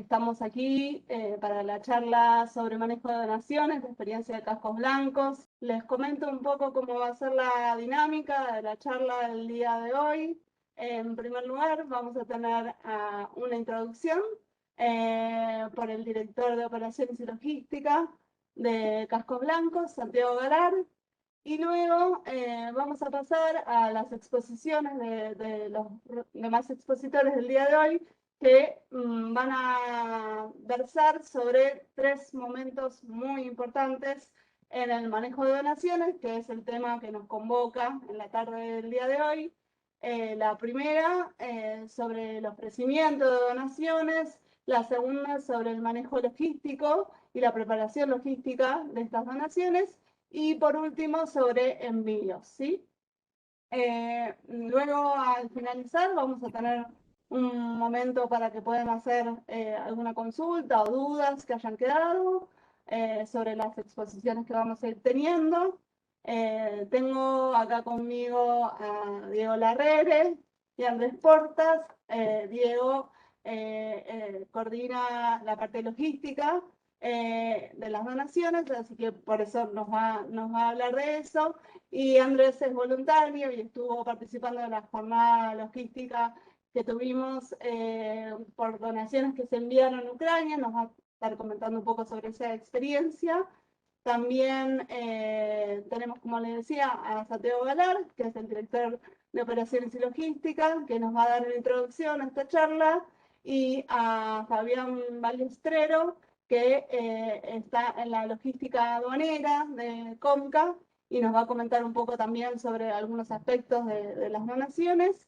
estamos aquí para la charla sobre manejo de donaciones, de experiencia de cascos blancos. Les comento un poco cómo va a ser la dinámica de la charla del día de hoy. En primer lugar, vamos a tener una introducción por el director de Operaciones y Logística de Cascos Blancos, Santiago Galar. Y luego vamos a pasar a las exposiciones de los demás expositores del día de hoy, que van a versar sobre 3 momentos muy importantes en el manejo de donaciones, que es el tema que nos convoca en la tarde del día de hoy. La primera sobre el ofrecimiento de donaciones, la segunda sobre el manejo logístico y la preparación logística de estas donaciones, y por último sobre envíos, ¿sí? Luego, al finalizar, vamos a tener un momento para que puedan hacer alguna consulta o dudas que hayan quedado sobre las exposiciones que vamos a ir teniendo. Tengo acá conmigo a Diego Larrere y Andrés Portas. Diego coordina la parte logística de las donaciones, así que por eso nos va a hablar de eso. Y Andrés es voluntario y estuvo participando de la jornada logística que tuvimos por donaciones que se enviaron a Ucrania. Nos va a estar comentando un poco sobre esa experiencia. También tenemos, como les decía, a Santiago Galar, que es el director de Operaciones y Logística, que nos va a dar una introducción a esta charla, y a Fabián Balestrero, que está en la logística aduanera de Comca, y nos va a comentar un poco también sobre algunos aspectos de las donaciones.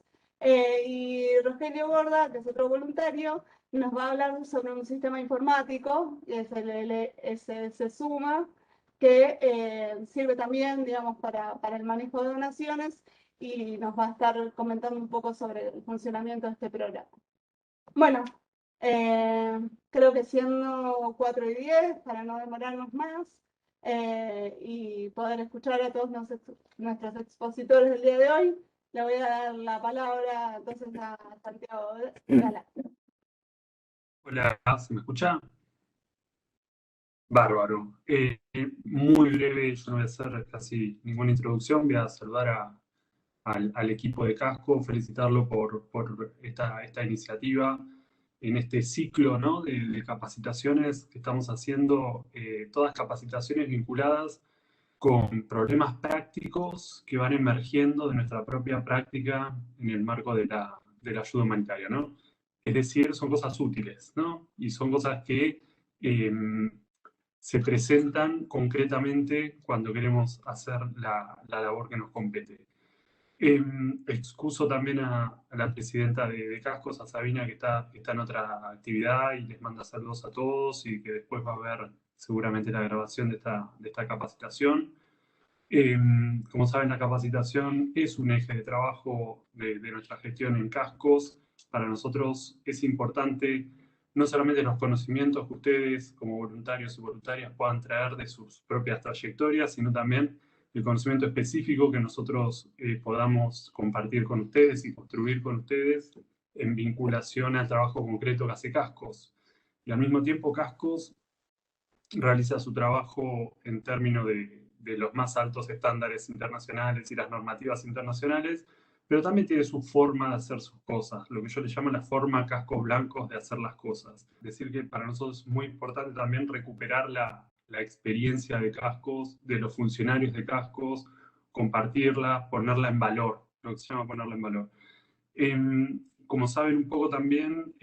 Y Rogelio Gorda, que es otro voluntario, nos va a hablar sobre un sistema informático, que es el LSS Suma, que sirve también, digamos, para el manejo de donaciones, y nos va a estar comentando un poco sobre el funcionamiento de este programa. Bueno, creo que siendo 4:10, para no demorarnos más y poder escuchar a todos nuestros expositores del día de hoy, le voy a dar la palabra entonces a Santiago Galar. Hola, ¿se me escucha? Bárbaro. Muy breve, yo no voy a hacer casi ninguna introducción, voy a saludar al equipo de Casco, felicitarlo por esta iniciativa en este ciclo, ¿no?, de capacitaciones que estamos haciendo, todas capacitaciones vinculadas con problemas prácticos que van emergiendo de nuestra propia práctica en el marco de la ayuda humanitaria, ¿no? Es decir, son cosas útiles, ¿no? Y son cosas que se presentan concretamente cuando queremos hacer la labor que nos compete. Excuso también a la presidenta de Cascos, a Sabina, que está en otra actividad, y les manda saludos a todos, y que después va a ver seguramente la grabación de esta capacitación. Como saben, la capacitación es un eje de trabajo de nuestra gestión en Cascos. Para nosotros es importante no solamente los conocimientos que ustedes como voluntarios y voluntarias puedan traer de sus propias trayectorias, sino también el conocimiento específico que nosotros podamos compartir con ustedes y construir con ustedes en vinculación al trabajo concreto que hace Cascos. Y al mismo tiempo, Cascos realiza su trabajo en términos de los más altos estándares internacionales y las normativas internacionales, pero también tiene su forma de hacer sus cosas, lo que yo le llamo la forma cascos blancos de hacer las cosas. Es decir, que para nosotros es muy importante también recuperar la experiencia de Cascos, de los funcionarios de Cascos, compartirla, ponerla en valor, lo que se llama ponerla en valor. Como saben un poco también,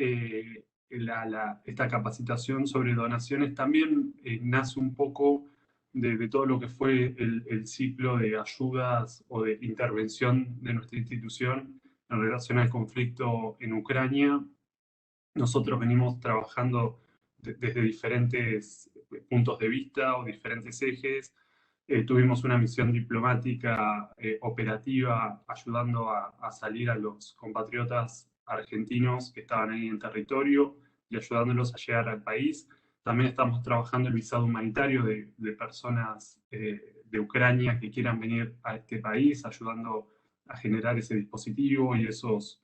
esta capacitación sobre donaciones también nace un poco de todo lo que fue el ciclo de ayudas o de intervención de nuestra institución en relación al conflicto en Ucrania. Nosotros venimos trabajando desde diferentes puntos de vista o diferentes ejes. Tuvimos una misión diplomática operativa ayudando a salir a los compatriotas argentinos que estaban ahí en territorio y ayudándolos a llegar al país. También estamos trabajando el visado humanitario de personas de Ucrania que quieran venir a este país, ayudando a generar ese dispositivo y esos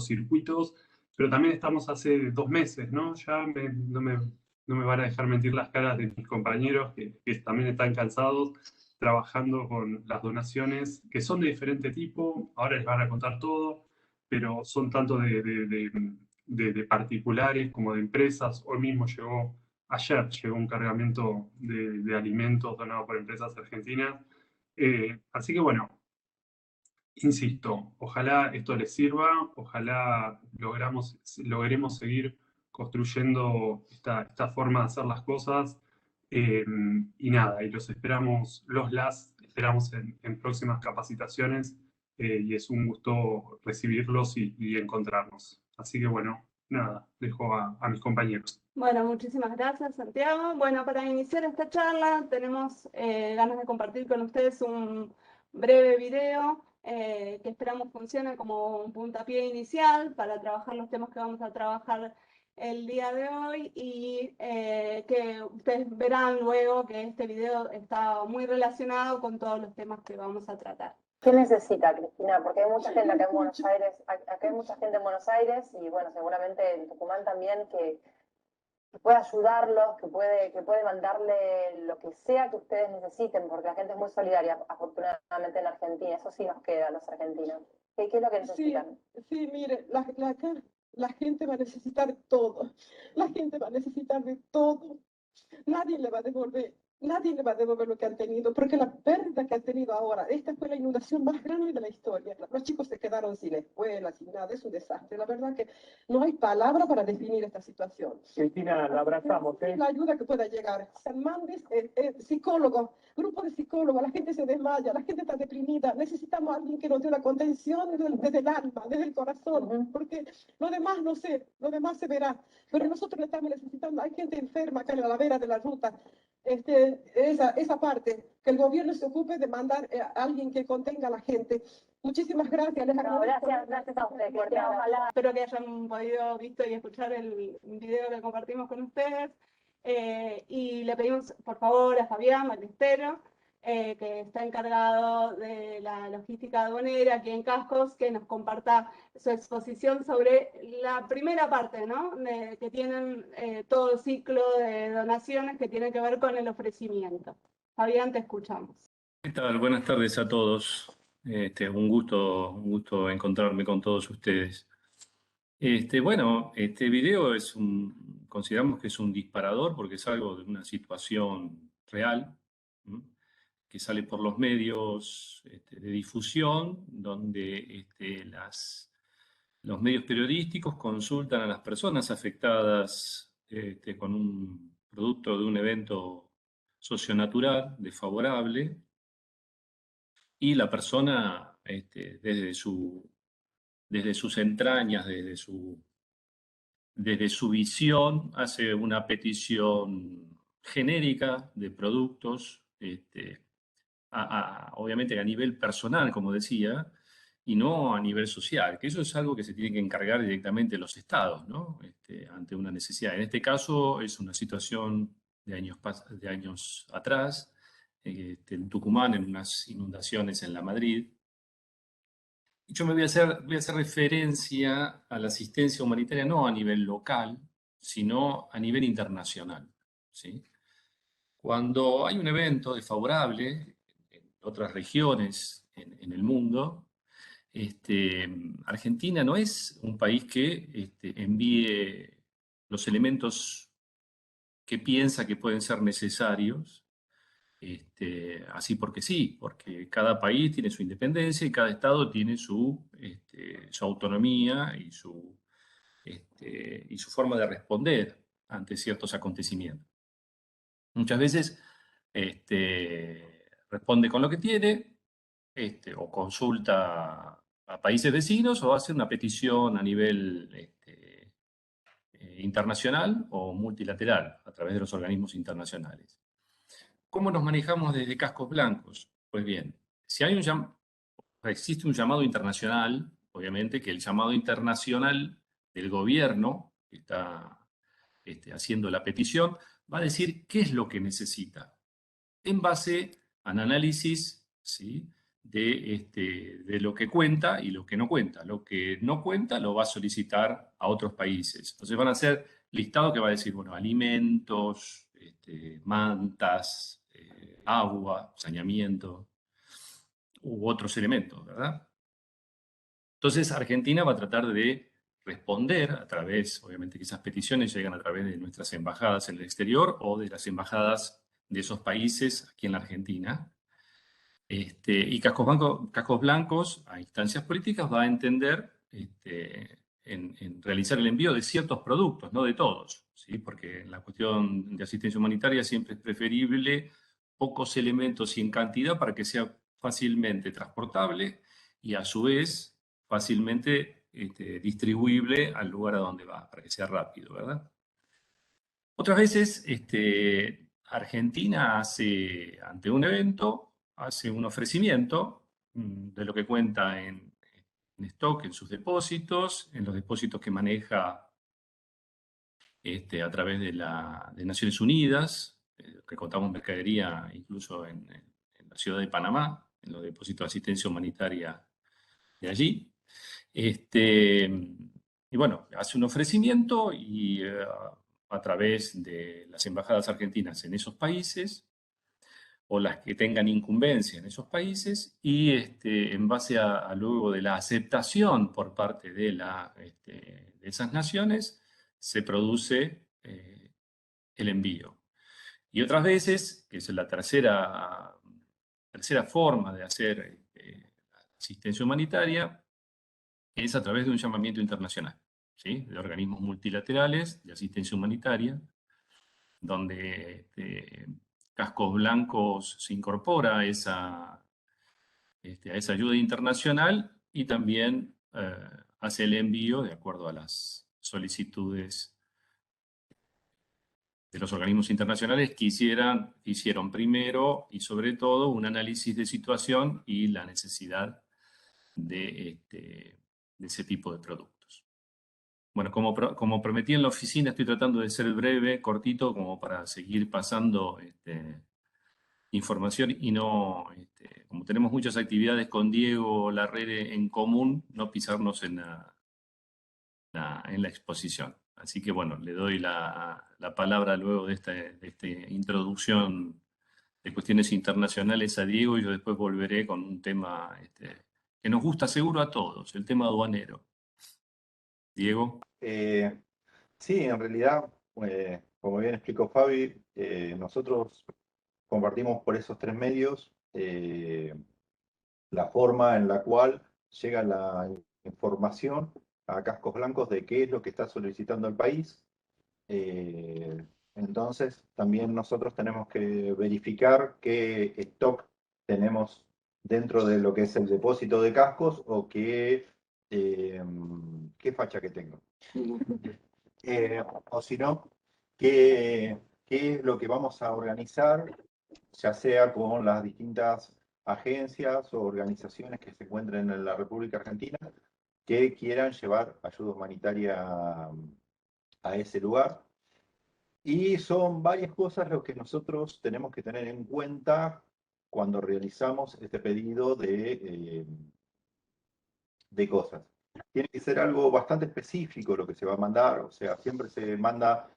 circuitos. pero también estamos hace 2 meses, ¿no? Ya no me van a dejar mentir las caras de mis compañeros que también están cansados trabajando con las donaciones, que son de diferente tipo, ahora les van a contar todo, pero son tanto de particulares como de empresas. Hoy mismo ayer llegó un cargamento de alimentos donado por empresas argentinas. Así que bueno, insisto, ojalá esto les sirva, ojalá logremos seguir construyendo esta forma de hacer las cosas. Y nada, y las esperamos en próximas capacitaciones, y es un gusto recibirlos y encontrarnos. Así que bueno, nada, dejo a mis compañeros. Bueno, muchísimas gracias, Santiago. Bueno, para iniciar esta charla tenemos ganas de compartir con ustedes un breve video que esperamos funcione como un puntapié inicial para trabajar los temas que vamos a trabajar el día de hoy y que ustedes verán luego que este video está muy relacionado con todos los temas que vamos a tratar. ¿Qué necesita, Cristina? Porque hay mucha gente acá en Buenos Aires, acá hay mucha gente en Buenos Aires y bueno, seguramente en Tucumán también que puede ayudarlos, que puede mandarle lo que sea que ustedes necesiten, porque la gente es muy solidaria, afortunadamente en Argentina, eso sí nos queda a los argentinos. ¿Qué es lo que necesitan? Sí, mire, la gente va a necesitar todo, la gente va a necesitar de todo, nadie le va a devolver. Nadie le va a devolver lo que han tenido, porque la pérdida que han tenido ahora, esta fue la inundación más grande de la historia. Los chicos se quedaron sin escuela, sin nada, es un desastre. La verdad que no hay palabra para definir esta situación. Cristina, la abrazamos. La ayuda que pueda llegar. San Mandes, psicólogo, grupo de psicólogos, la gente se desmaya, la gente está deprimida. Necesitamos a alguien que nos dé una contención desde el alma, desde el corazón, porque lo demás no sé, lo demás se verá. Pero nosotros estamos necesitando, hay gente enferma acá en la vera de la ruta. Esa parte, que el gobierno se ocupe de mandar a alguien que contenga a la gente. Muchísimas gracias. Les agradezco. Gracias a ustedes. Ojalá. Espero que hayan podido visto y escuchar el video que compartimos con ustedes. Y le pedimos, por favor, a Fabián Macristero, que está encargado de la logística aduanera aquí en Cascos, que nos comparta su exposición sobre la primera parte, ¿no? Que tienen todo el ciclo de donaciones que tiene que ver con el ofrecimiento. Fabián, te escuchamos. ¿Qué tal? Buenas tardes a todos. Un gusto encontrarme con todos ustedes. Bueno, este video consideramos que es un disparador porque es algo de una situación real, ¿m? Que sale por los medios de difusión, donde los medios periodísticos consultan a las personas afectadas con un producto de un evento socionatural desfavorable, y la persona desde sus entrañas, desde su visión, hace una petición genérica de productos, obviamente a nivel personal, como decía, y no a nivel social, que eso es algo que se tiene que encargar directamente los estados, ¿no? Ante una necesidad. En este caso es una situación de años atrás, en Tucumán, en unas inundaciones en la Madrid. Y yo voy a hacer referencia a la asistencia humanitaria no a nivel local, sino a nivel internacional, ¿sí? Cuando hay un evento desfavorable en otras regiones en el mundo, Argentina no es un país que envíe los elementos que piensa que pueden ser necesarios, así porque sí, porque cada país tiene su independencia y cada estado tiene su autonomía y su forma de responder ante ciertos acontecimientos. Muchas veces responde con lo que tiene, o consulta a países vecinos o hace una petición a nivel internacional o multilateral a través de los organismos internacionales. ¿Cómo nos manejamos desde Cascos Blancos? Pues bien, si existe un llamado internacional, obviamente que el llamado internacional del gobierno que está haciendo la petición va a decir qué es lo que necesita en base a un análisis, ¿sí?, de lo que cuenta y lo que no cuenta. Lo que no cuenta lo va a solicitar a otros países. Entonces van a ser listados que va a decir, bueno, alimentos, mantas, agua, saneamiento u otros elementos, ¿verdad? Entonces Argentina va a tratar de responder a través, obviamente que esas peticiones llegan a través de nuestras embajadas en el exterior o de las embajadas de esos países aquí en la Argentina. Y Cascos Blancos, a instancias políticas, va a entender en realizar el envío de ciertos productos, no de todos, ¿sí? Porque en la cuestión de asistencia humanitaria siempre es preferible pocos elementos y en cantidad para que sea fácilmente transportable y a su vez fácilmente distribuible al lugar a donde va, para que sea rápido, ¿verdad? Otras veces, Argentina hace, ante un evento, hace un ofrecimiento de lo que cuenta en stock, en sus depósitos, en los depósitos que maneja a través de Naciones Unidas, que contamos mercadería incluso en la ciudad de Panamá, en los depósitos de asistencia humanitaria de allí. Y bueno, hace un ofrecimiento y a través de las embajadas argentinas en esos países o las que tengan incumbencia en esos países y en base a luego de la aceptación por parte de esas naciones se produce el envío. Y otras veces, que es la tercera forma de hacer asistencia humanitaria, es a través de un llamamiento internacional, ¿sí? De organismos multilaterales de asistencia humanitaria, donde Cascos Blancos se incorpora a esa ayuda internacional y también hace el envío de acuerdo a las solicitudes de los organismos internacionales que hicieron primero y sobre todo un análisis de situación y la necesidad de ese tipo de productos. Bueno, como prometí en la oficina, estoy tratando de ser breve, cortito, como para seguir pasando información y no, como tenemos muchas actividades con Diego Larrere en común, no pisarnos en la exposición. Así que bueno, le doy la palabra luego de esta introducción de cuestiones internacionales a Diego y yo después volveré con un tema que nos gusta seguro a todos, el tema aduanero. Diego. Sí, en realidad, como bien explicó Fabi, nosotros compartimos por esos tres medios la forma en la cual llega la información a Cascos Blancos de qué es lo que está solicitando el país. Entonces, también nosotros tenemos que verificar qué stock tenemos dentro de lo que es el depósito de cascos o qué facha que tengo. O si no, qué es lo que vamos a organizar, ya sea con las distintas agencias o organizaciones que se encuentren en la República Argentina que quieran llevar ayuda humanitaria a ese lugar. Y son varias cosas lo que nosotros tenemos que tener en cuenta cuando realizamos este pedido de cosas. Tiene que ser algo bastante específico lo que se va a mandar, o sea, siempre se manda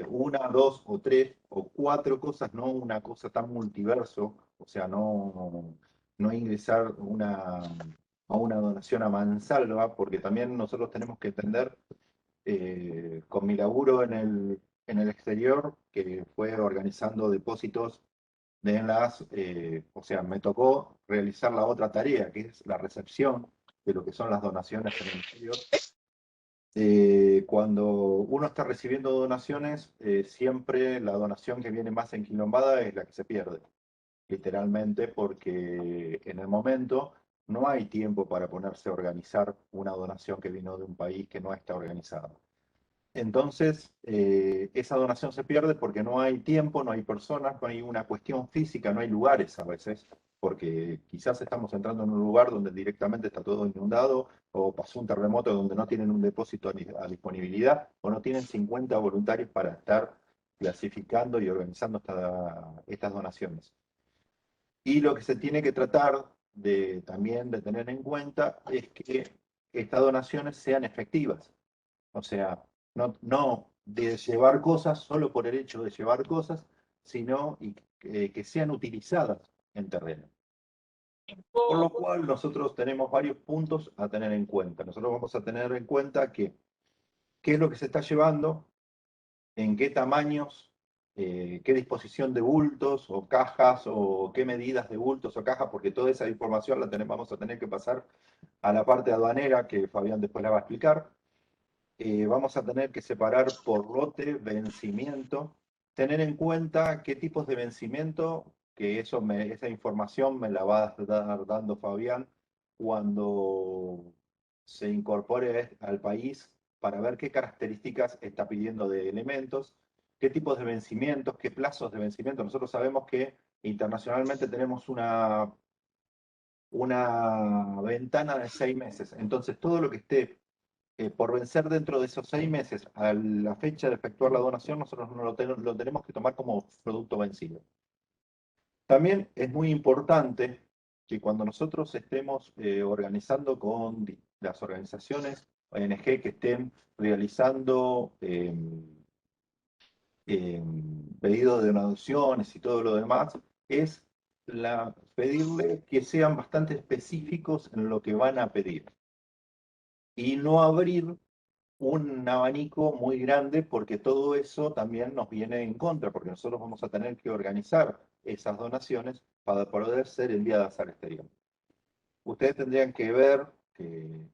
una, dos o tres o cuatro cosas, no una cosa tan multiverso, o sea, no ingresar a una donación a mansalva, porque también nosotros tenemos que entender, con mi laburo en el exterior, que fue organizando depósitos o sea, me tocó realizar la otra tarea, que es la recepción de lo que son las donaciones en el exterior. Cuando uno está recibiendo donaciones, siempre la donación que viene más enquilombada es la que se pierde, literalmente, porque en el momento no hay tiempo para ponerse a organizar una donación que vino de un país que no está organizado. Entonces, esa donación se pierde porque no hay tiempo, no hay personas, no hay una cuestión física, no hay lugares a veces, porque quizás estamos entrando en un lugar donde directamente está todo inundado, o pasó un terremoto donde no tienen un depósito a disponibilidad, o no tienen 50 voluntarios para estar clasificando y organizando estas donaciones. Y lo que se tiene que tratar también de tener en cuenta es que estas donaciones sean efectivas. O sea, no de llevar cosas solo por el hecho de llevar cosas, sino que sean utilizadas en terreno. Por lo cual nosotros tenemos varios puntos a tener en cuenta. Nosotros vamos a tener en cuenta qué es lo que se está llevando, en qué tamaños, qué disposición de bultos o cajas, o qué medidas de bultos o cajas, porque toda esa información vamos a tener que pasar a la parte aduanera, que Fabián después la va a explicar. Vamos a tener que separar por lote, vencimiento, tener en cuenta qué tipos de vencimiento, que esa información me la va a estar dando Fabián cuando se incorpore al país, para ver qué características está pidiendo de elementos, qué tipos de vencimientos, qué plazos de vencimiento. Nosotros sabemos que internacionalmente tenemos una ventana de 6 meses, entonces todo lo que esté por vencer dentro de esos 6 meses a la fecha de efectuar la donación, nosotros no lo tenemos que tomar como producto vencido. También es muy importante que cuando nosotros estemos organizando con las organizaciones ONG que estén realizando pedidos de donaciones y todo lo demás, es pedirle que sean bastante específicos en lo que van a pedir. Y no abrir un abanico muy grande, porque todo eso también nos viene en contra, porque nosotros vamos a tener que organizar esas donaciones para poder ser enviadas al exterior. Ustedes tendrían que ver que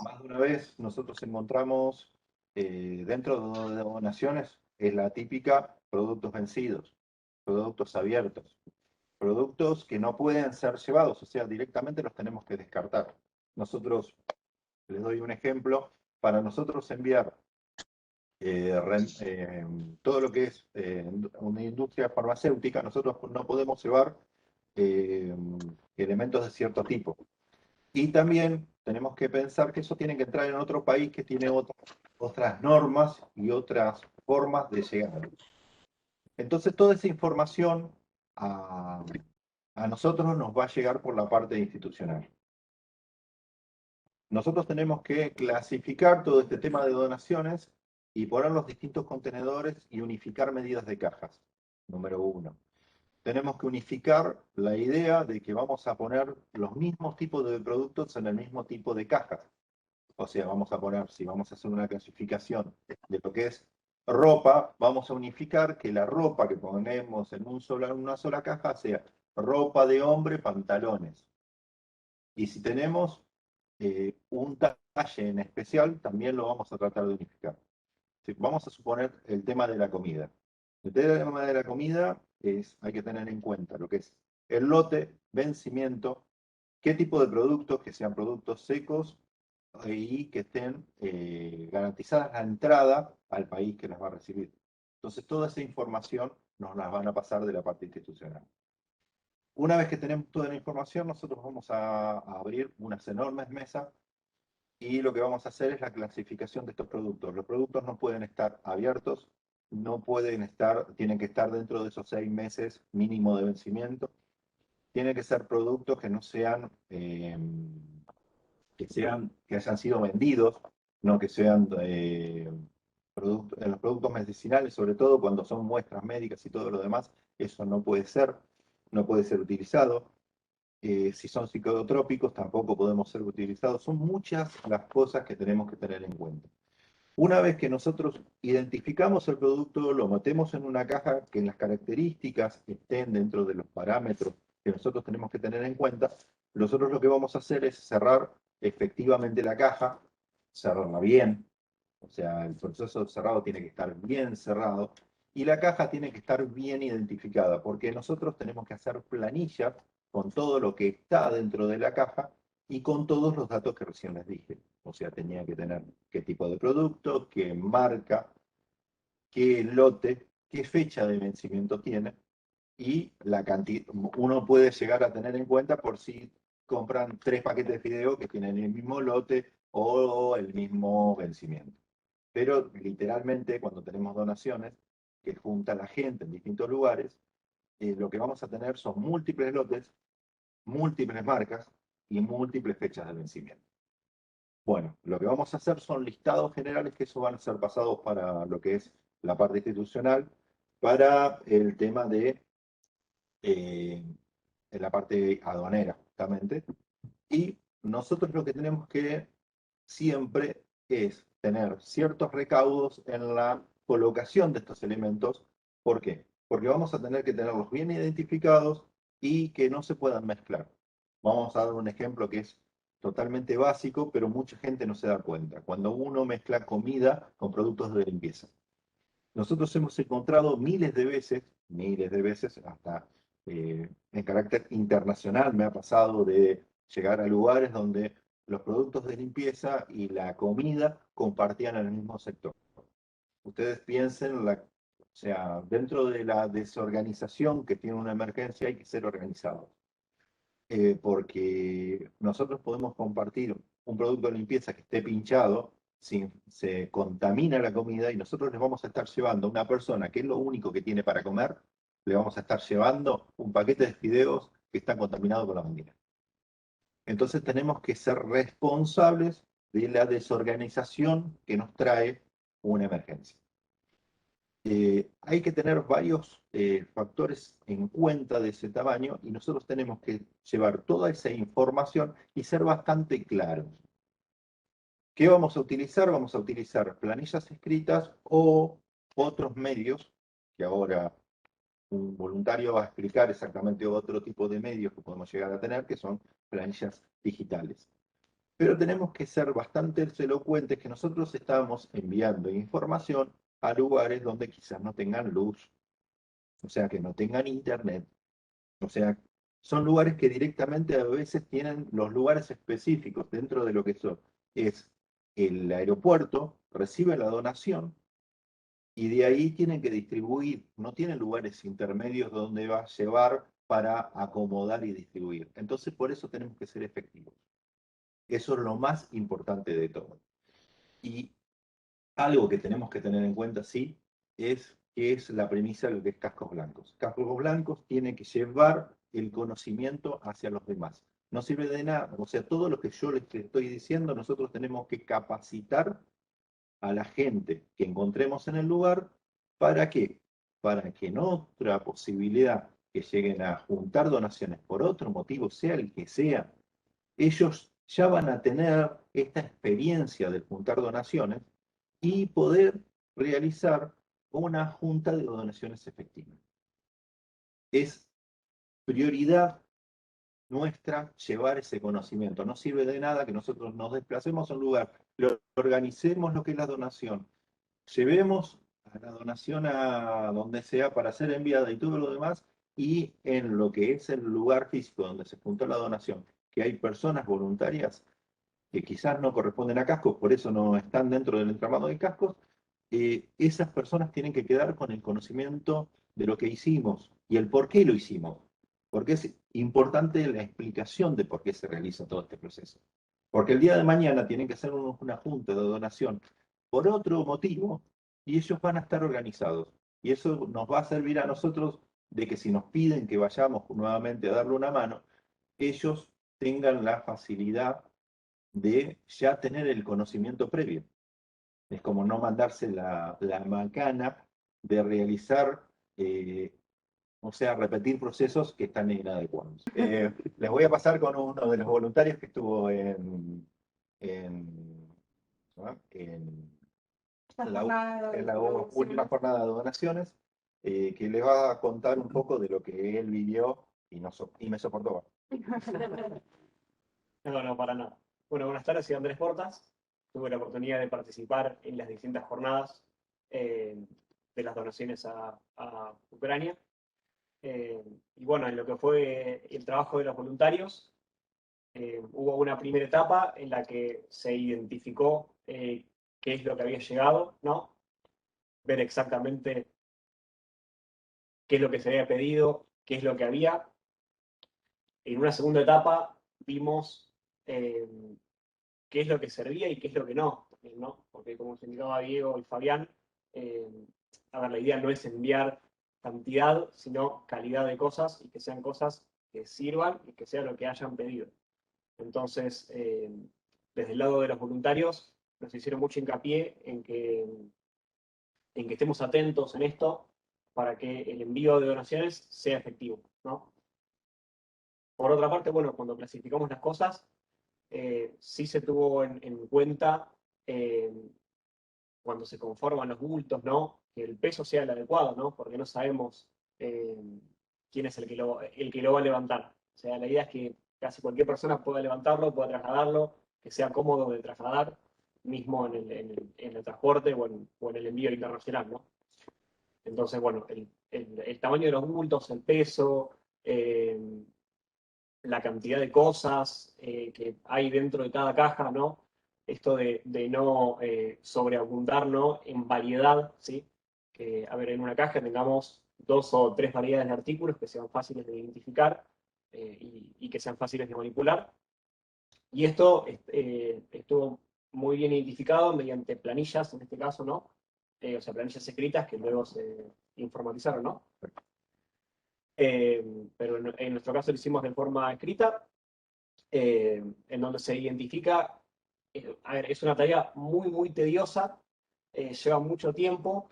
más de una vez nosotros encontramos dentro de donaciones, es la típica productos vencidos, productos abiertos, productos que no pueden ser llevados, o sea, directamente los tenemos que descartar. Nosotros, les doy un ejemplo, para nosotros enviar todo lo que es una industria farmacéutica, nosotros no podemos llevar elementos de cierto tipo. Y también tenemos que pensar que eso tiene que entrar en otro país que tiene otras normas y otras formas de llegar. Entonces toda esa información a nosotros nos va a llegar por la parte institucional. Nosotros tenemos que clasificar todo este tema de donaciones y poner los distintos contenedores y unificar medidas de cajas. Número 1. Tenemos que unificar la idea de que vamos a poner los mismos tipos de productos en el mismo tipo de cajas. O sea, vamos a poner, si vamos a hacer una clasificación de lo que es ropa, vamos a unificar que la ropa que ponemos en una sola caja sea ropa de hombre, pantalones. Y si tenemos un talle en especial, también lo vamos a tratar de unificar. Vamos a suponer el tema de la comida. El tema de la comida hay que tener en cuenta lo que es el lote, vencimiento, qué tipo de productos, que sean productos secos y que estén garantizadas la entrada al país que las va a recibir. Entonces, toda esa información nos la van a pasar de la parte institucional. Una vez que tenemos toda la información, nosotros vamos a abrir unas enormes mesas y lo que vamos a hacer es la clasificación de estos productos. Los productos no pueden estar abiertos, tienen que estar dentro de esos 6 meses mínimo de vencimiento. Tienen que ser productos que no sean, que hayan sido vendidos, no que sean los productos medicinales, sobre todo cuando son muestras médicas y todo lo demás, eso no puede ser utilizado. Si son psicotrópicos, tampoco podemos ser utilizados. Son muchas las cosas que tenemos que tener en cuenta. Una vez que nosotros identificamos el producto, lo metemos en una caja que en las características estén dentro de los parámetros que nosotros tenemos que tener en cuenta, nosotros lo que vamos a hacer es cerrar efectivamente la caja, cerrarla bien, o sea, el proceso de cerrado tiene que estar bien cerrado, y la caja tiene que estar bien identificada, porque nosotros tenemos que hacer planillas con todo lo que está dentro de la caja y con todos los datos que recién les dije. O sea, tenía que tener qué tipo de producto, qué marca, qué lote, qué fecha de vencimiento tiene, y la cantidad. Uno puede llegar a tener en cuenta por si compran 3 paquetes de fideo que tienen el mismo lote o el mismo vencimiento. Pero literalmente cuando tenemos donaciones que junta la gente en distintos lugares, lo que vamos a tener son múltiples lotes múltiples marcas y múltiples fechas de vencimiento. Bueno, lo que vamos a hacer son listados generales que eso van a ser pasados para lo que es la parte institucional, para el tema de la parte aduanera, justamente. Y nosotros lo que tenemos que siempre es tener ciertos recaudos en la colocación de estos elementos. ¿Por qué? Porque vamos a tener que tenerlos bien identificados y que no se puedan mezclar. Vamos a dar un ejemplo que es totalmente básico, pero mucha gente no se da cuenta. Cuando uno mezcla comida con productos de limpieza. Nosotros hemos encontrado miles de veces, hasta en carácter internacional me ha pasado de llegar a lugares donde los productos de limpieza y la comida compartían el mismo sector. Ustedes piensen, o sea, dentro de la desorganización que tiene una emergencia hay que ser organizados. Porque nosotros podemos compartir un producto de limpieza que esté pinchado, se contamina la comida y nosotros les vamos a estar llevando a una persona que es lo único que tiene para comer, le vamos a estar llevando un paquete de fideos que está contaminado con la bandera. Entonces tenemos que ser responsables de la desorganización que nos trae una emergencia. Hay que tener varios factores en cuenta de ese tamaño y nosotros tenemos que llevar toda esa información y ser bastante claros. ¿Qué vamos a utilizar? Vamos a utilizar planillas escritas o otros medios, que ahora un voluntario va a explicar exactamente otro tipo de medios que podemos llegar a tener, que son planillas digitales. Pero tenemos que ser bastante elocuentes que nosotros estamos enviando información a lugares donde quizás no tengan luz, o sea, que no tengan internet, o sea, son lugares que directamente a veces tienen los lugares específicos dentro de lo que es el aeropuerto, recibe la donación y de ahí tienen que distribuir, no tienen lugares intermedios donde va a llevar para acomodar y distribuir. Entonces, por eso tenemos que ser efectivos. Eso es lo más importante de todo. Y algo que tenemos que tener en cuenta, sí, es que es la premisa de lo que es cascos blancos. Cascos blancos tienen que llevar el conocimiento hacia los demás. No sirve de nada, o sea, todo lo que yo les estoy diciendo, nosotros tenemos que capacitar a la gente que encontremos en el lugar. ¿Para qué? Para que en otra posibilidad que lleguen a juntar donaciones por otro motivo, sea el que sea, ellos ya van a tener esta experiencia de juntar donaciones y poder realizar una junta de donaciones efectivas. Es prioridad nuestra llevar ese conocimiento. No sirve de nada que nosotros nos desplacemos a un lugar, organicemos lo que es la donación, llevemos a la donación a donde sea para ser enviada y todo lo demás, y en lo que es el lugar físico donde se juntó la donación, que hay personas voluntarias que quizás no corresponden a cascos, por eso no están dentro del entramado de cascos, esas personas tienen que quedar con el conocimiento de lo que hicimos y el por qué lo hicimos. Porque es importante la explicación de por qué se realiza todo este proceso. Porque el día de mañana tienen que hacer una junta de donación por otro motivo y ellos van a estar organizados. Y eso nos va a servir a nosotros de que si nos piden que vayamos nuevamente a darle una mano, ellos tengan la facilidad de ya tener el conocimiento previo. Es como no mandarse la macana de realizar, o sea, repetir procesos que están inadecuados. Les voy a pasar con uno de los voluntarios que estuvo en la última jornada de donaciones, que les va a contar un poco de lo que él vivió y me soportó. No, para nada. Bueno, buenas tardes, soy Andrés Portas. Tuve la oportunidad de participar en las distintas jornadas de las donaciones a Ucrania. Y bueno, en lo que fue el trabajo de los voluntarios, hubo una primera etapa en la que se identificó qué es lo que había llegado, ¿no? Ver exactamente qué es lo que se había pedido, qué es lo que había. En una segunda etapa vimos qué es lo que servía y qué es lo que no, ¿no? Porque como se indicaba Diego y Fabián, a ver, la idea no es enviar cantidad, sino calidad de cosas y que sean cosas que sirvan y que sea lo que hayan pedido. Entonces, desde el lado de los voluntarios, nos hicieron mucho hincapié en que estemos atentos en esto para que el envío de donaciones sea efectivo, ¿no? Por otra parte, bueno, cuando clasificamos las cosas, sí se tuvo en cuenta cuando se conforman los bultos, ¿no? Que el peso sea el adecuado, ¿no? Porque no sabemos quién es el que lo va a levantar. O sea, la idea es que casi cualquier persona pueda levantarlo, pueda trasladarlo, que sea cómodo de trasladar, mismo en el transporte o en el envío internacional, ¿no? Entonces, bueno, el tamaño de los bultos, el peso, la cantidad de cosas que hay dentro de cada caja, ¿no? Esto de no sobreabundar, ¿no? En variedad, ¿sí? Que, a ver, en una caja tengamos 2 o 3 variedades de artículos que sean fáciles de identificar y que sean fáciles de manipular. Y esto estuvo muy bien identificado mediante planillas, en este caso, ¿no? O sea, planillas escritas que luego se informatizaron, ¿no? Pero en nuestro caso lo hicimos de forma escrita, en donde se identifica, a ver, es una tarea muy, muy tediosa, lleva mucho tiempo,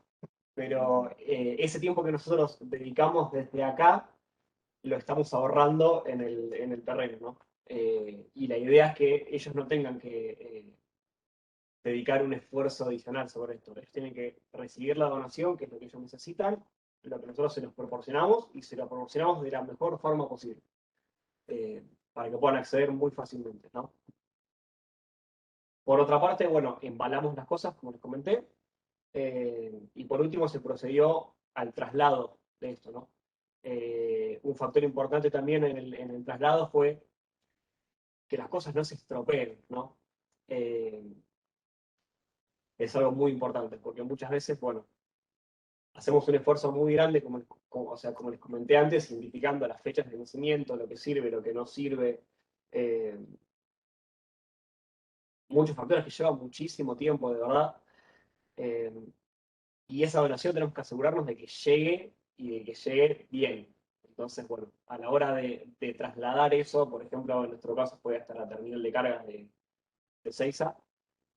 pero ese tiempo que nosotros dedicamos desde acá, lo estamos ahorrando en el terreno, ¿no? Y la idea es que ellos no tengan que dedicar un esfuerzo adicional sobre esto. Ellos tienen que recibir la donación, que es lo que ellos necesitan, lo que nosotros se los proporcionamos y se lo proporcionamos de la mejor forma posible, para que puedan acceder muy fácilmente, ¿no? Por otra parte, bueno, embalamos las cosas, como les comenté, y por último se procedió al traslado de esto, ¿no? Un factor importante también en el traslado fue que las cosas no se estropeen, ¿no? Es algo muy importante, porque muchas veces, bueno, hacemos un esfuerzo muy grande, o sea, como les comenté antes, identificando las fechas de vencimiento, lo que sirve, lo que no sirve, muchos factores que llevan muchísimo tiempo, de verdad. Y esa donación tenemos que asegurarnos de que llegue y de que llegue bien. Entonces, bueno, a la hora de trasladar eso, por ejemplo, en nuestro caso fue hasta la terminal de cargas de Ezeiza,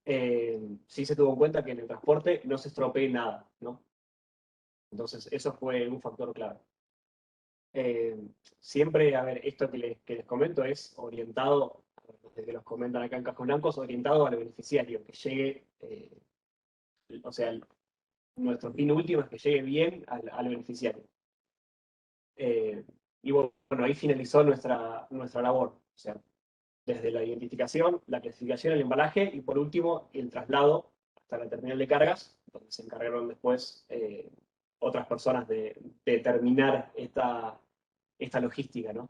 sí se tuvo en cuenta que en el transporte no se estropee nada, ¿no? Entonces, eso fue un factor clave. Siempre, a ver, esto que les comento es orientado, desde que los comentan acá en Cascos Blancos, orientado al beneficiario, que llegue, o sea, nuestro fin último es que llegue bien al beneficiario. Y bueno, ahí finalizó nuestra labor, o sea, desde la identificación, la clasificación, el embalaje y por último el traslado hasta la terminal de cargas, donde se encargaron después otras personas de terminar esta logística, ¿no?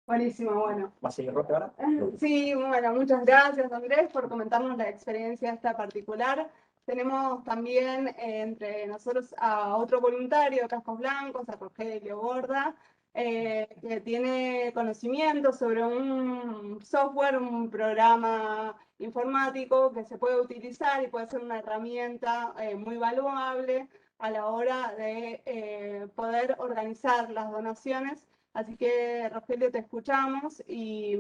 Buenísimo, bueno. ¿Va a seguir Roque ahora? Sí, bueno, muchas gracias Andrés por comentarnos la experiencia esta particular. Tenemos también entre nosotros a otro voluntario de Cascos Blancos, a Rogelio Borda, que tiene conocimiento sobre un software, un programa informático que se puede utilizar y puede ser una herramienta muy valuable a la hora de poder organizar las donaciones. Así que, Rogelio, te escuchamos y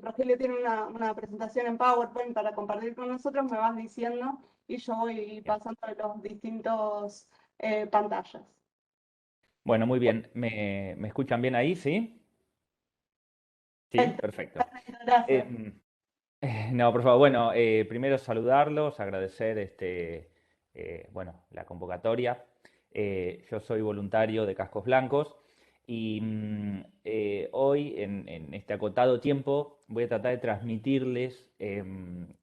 Rogelio tiene una presentación en PowerPoint para compartir con nosotros, me vas diciendo y yo voy pasando los distintos pantallas. Bueno, muy bien. ¿Me escuchan bien ahí? ¿Sí? Sí, perfecto. Gracias. No, por favor, bueno, primero saludarlos, agradecer bueno, la convocatoria. Yo soy voluntario de Cascos Blancos y hoy, en este acotado tiempo, voy a tratar de transmitirles el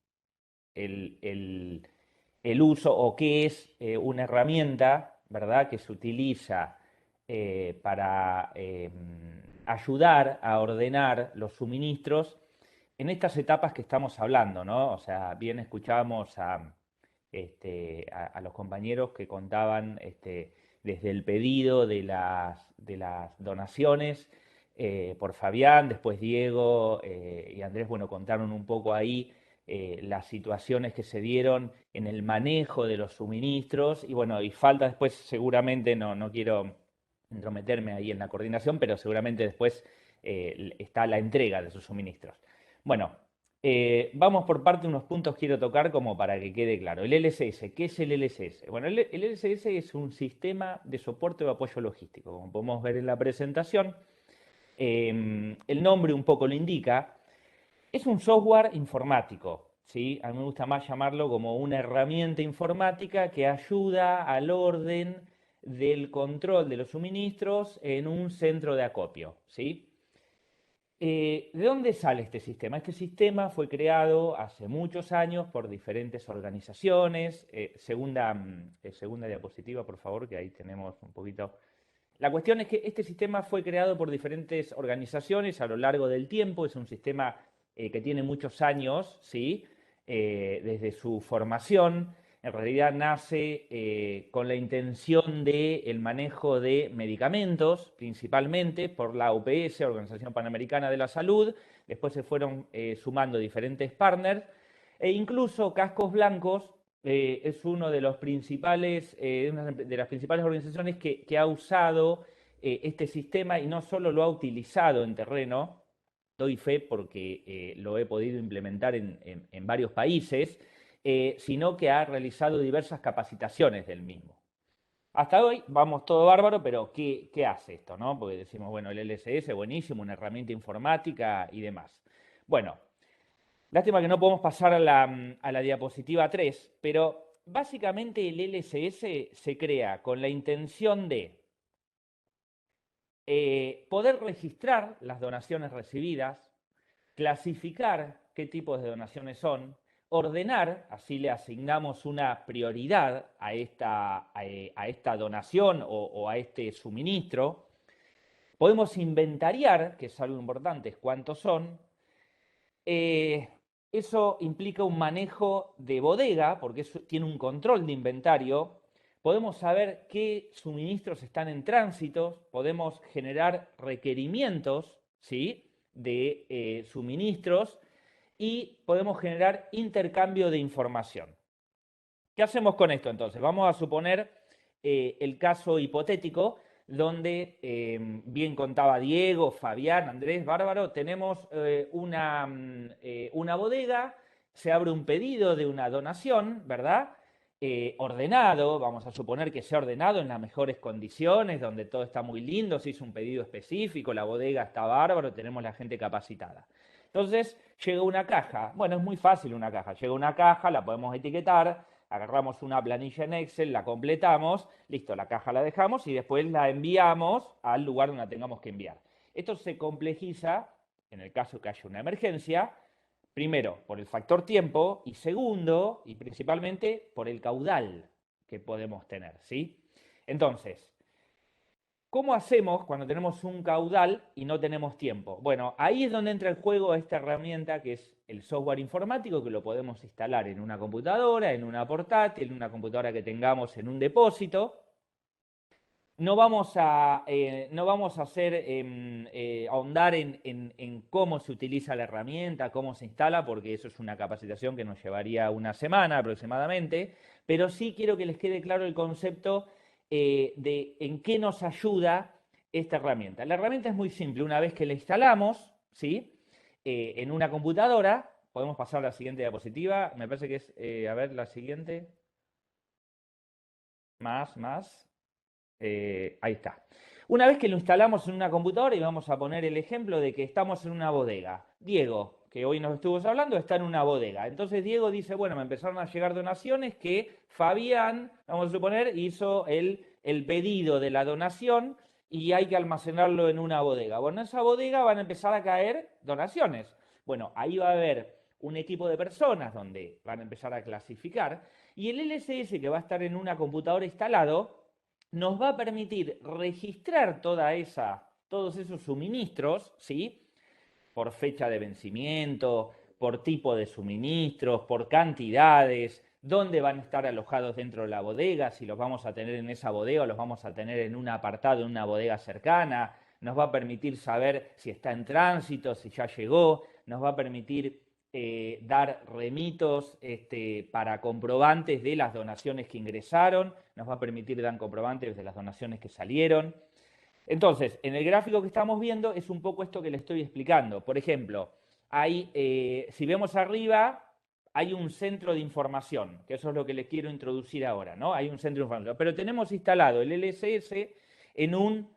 uso o qué es una herramienta, ¿verdad?, que se utiliza para ayudar a ordenar los suministros en estas etapas que estamos hablando, ¿no? O sea, bien escuchábamos a los compañeros que contaban desde el pedido de las donaciones por Fabián, después Diego y Andrés, bueno, contaron un poco ahí las situaciones que se dieron en el manejo de los suministros y bueno, y falta después seguramente, no quiero entrometerme ahí en la coordinación, pero seguramente después está la entrega de sus suministros. Bueno, vamos por parte, unos puntos quiero tocar como para que quede claro. El LSS, ¿qué es el LSS? Bueno, el LSS es un sistema de soporte o apoyo logístico, como podemos ver en la presentación. El nombre un poco lo indica. Es un software informático, ¿sí? A mí me gusta más llamarlo como una herramienta informática que ayuda al orden del control de los suministros en un centro de acopio, ¿sí? ¿De dónde sale este sistema? Este sistema fue creado hace muchos años por diferentes organizaciones. Segunda diapositiva, por favor, que ahí tenemos un poquito. La cuestión es que este sistema fue creado por diferentes organizaciones a lo largo del tiempo. Es un sistema que tiene muchos años, ¿sí? Desde su formación. En realidad nace con la intención del manejo de medicamentos, principalmente por la OPS, Organización Panamericana de la Salud. Después se fueron sumando diferentes partners e incluso Cascos Blancos es uno de los principales, una de las principales organizaciones que ha usado este sistema y no solo lo ha utilizado en terreno, doy fe porque lo he podido implementar en varios países, sino que ha realizado diversas capacitaciones del mismo. Hasta hoy vamos todo bárbaro, pero ¿qué hace esto, no? Porque decimos, bueno, el LSS, buenísimo, una herramienta informática y demás. Bueno, lástima que no podemos pasar a la diapositiva 3, pero básicamente el LSS se crea con la intención de poder registrar las donaciones recibidas, clasificar qué tipos de donaciones son, ordenar, así le asignamos una prioridad a esta donación o a este suministro. Podemos inventariar, que es algo importante, cuántos son. Eso implica un manejo de bodega, porque eso tiene un control de inventario. Podemos saber qué suministros están en tránsito, podemos generar requerimientos, ¿sí?, de suministros y podemos generar intercambio de información. ¿Qué hacemos con esto entonces? Vamos a suponer el caso hipotético donde, bien contaba Diego, Fabián, Andrés, Bárbaro, tenemos una bodega, se abre un pedido de una donación, ¿verdad? Ordenado, vamos a suponer que sea ordenado en las mejores condiciones, donde todo está muy lindo, se hizo un pedido específico, la bodega está bárbaro, tenemos la gente capacitada. Entonces llega una caja, bueno, es muy fácil una caja, llega una caja, la podemos etiquetar, agarramos una planilla en Excel, la completamos, listo, la caja la dejamos y después la enviamos al lugar donde la tengamos que enviar. Esto se complejiza en el caso que haya una emergencia, primero, por el factor tiempo y segundo, y principalmente, por el caudal que podemos tener, ¿sí? Entonces, ¿cómo hacemos cuando tenemos un caudal y no tenemos tiempo? Bueno, ahí es donde entra en juego esta herramienta que es el software informático, que lo podemos instalar en una computadora, en una portátil, en una computadora que tengamos en un depósito. No vamos a ahondar en cómo se utiliza la herramienta, cómo se instala, porque eso es una capacitación que nos llevaría una semana aproximadamente, pero sí quiero que les quede claro el concepto de en qué nos ayuda esta herramienta. La herramienta es muy simple. Una vez que la instalamos, ¿sí?, en una computadora, podemos pasar a la siguiente diapositiva, me parece que es, a ver, la siguiente. Más. Ahí está. Una vez que lo instalamos en una computadora, y vamos a poner el ejemplo de que estamos en una bodega. Diego, que hoy nos estuvo hablando, está en una bodega. Entonces Diego dice, bueno, me empezaron a llegar donaciones que Fabián, vamos a suponer, hizo el pedido de la donación y hay que almacenarlo en una bodega. Bueno, en esa bodega van a empezar a caer donaciones. Bueno, ahí va a haber un equipo de personas donde van a empezar a clasificar y el LSS que va a estar en una computadora instalado nos va a permitir registrar todos esos suministros, ¿sí?, por fecha de vencimiento, por tipo de suministros, por cantidades, dónde van a estar alojados dentro de la bodega, si los vamos a tener en esa bodega o los vamos a tener en un apartado, en una bodega cercana. Nos va a permitir saber si está en tránsito, si ya llegó, nos va a permitir dar remitos para comprobantes de las donaciones que ingresaron, nos va a permitir dar comprobantes de las donaciones que salieron. Entonces, en el gráfico que estamos viendo es un poco esto que le estoy explicando. Por ejemplo, si vemos arriba, hay un centro de información, que eso es lo que les quiero introducir ahora, ¿no? Hay un centro de información, pero tenemos instalado el LSS en un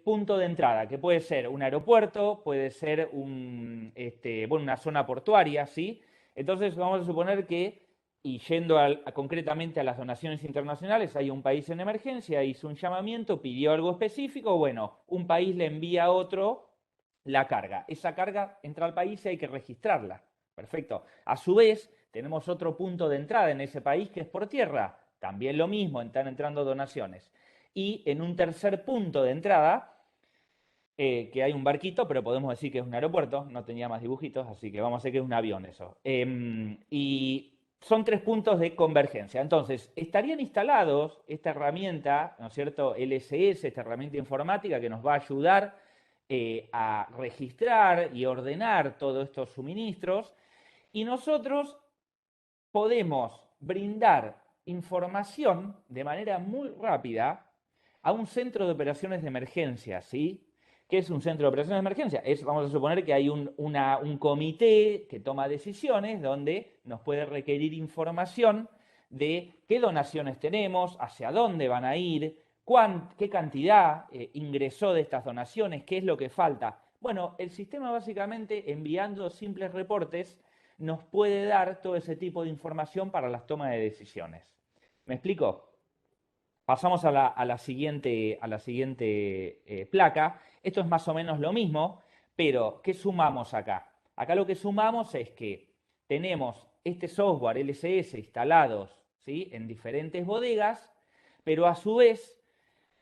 punto de entrada, que puede ser un aeropuerto, puede ser una zona portuaria, ¿sí? Entonces vamos a suponer que, y yendo concretamente a las donaciones internacionales, hay un país en emergencia, hizo un llamamiento, pidió algo específico, bueno, un país le envía a otro la carga. Esa carga entra al país y hay que registrarla. Perfecto. A su vez, tenemos otro punto de entrada en ese país que es por tierra. También lo mismo, están entrando donaciones. Y en un tercer punto de entrada, que hay un barquito, pero podemos decir que es un aeropuerto, no tenía más dibujitos, así que vamos a decir que es un avión eso. Y son 3 puntos de convergencia. Entonces, estarían instalados esta herramienta, ¿no es cierto? LSS, esta herramienta informática que nos va a ayudar a registrar y ordenar todos estos suministros, y nosotros podemos brindar información de manera muy rápida a un centro de operaciones de emergencia, ¿sí? ¿Qué es un centro de operaciones de emergencia? Vamos a suponer que hay un comité que toma decisiones donde nos puede requerir información de qué donaciones tenemos, hacia dónde van a ir, qué cantidad ingresó de estas donaciones, qué es lo que falta. Bueno, el sistema básicamente, enviando simples reportes, nos puede dar todo ese tipo de información para las tomas de decisiones. ¿Me explico? Pasamos a la siguiente placa. Esto es más o menos lo mismo, pero ¿qué sumamos acá? Acá lo que sumamos es que tenemos este software LSS instalados, ¿sí?, en diferentes bodegas, pero a su vez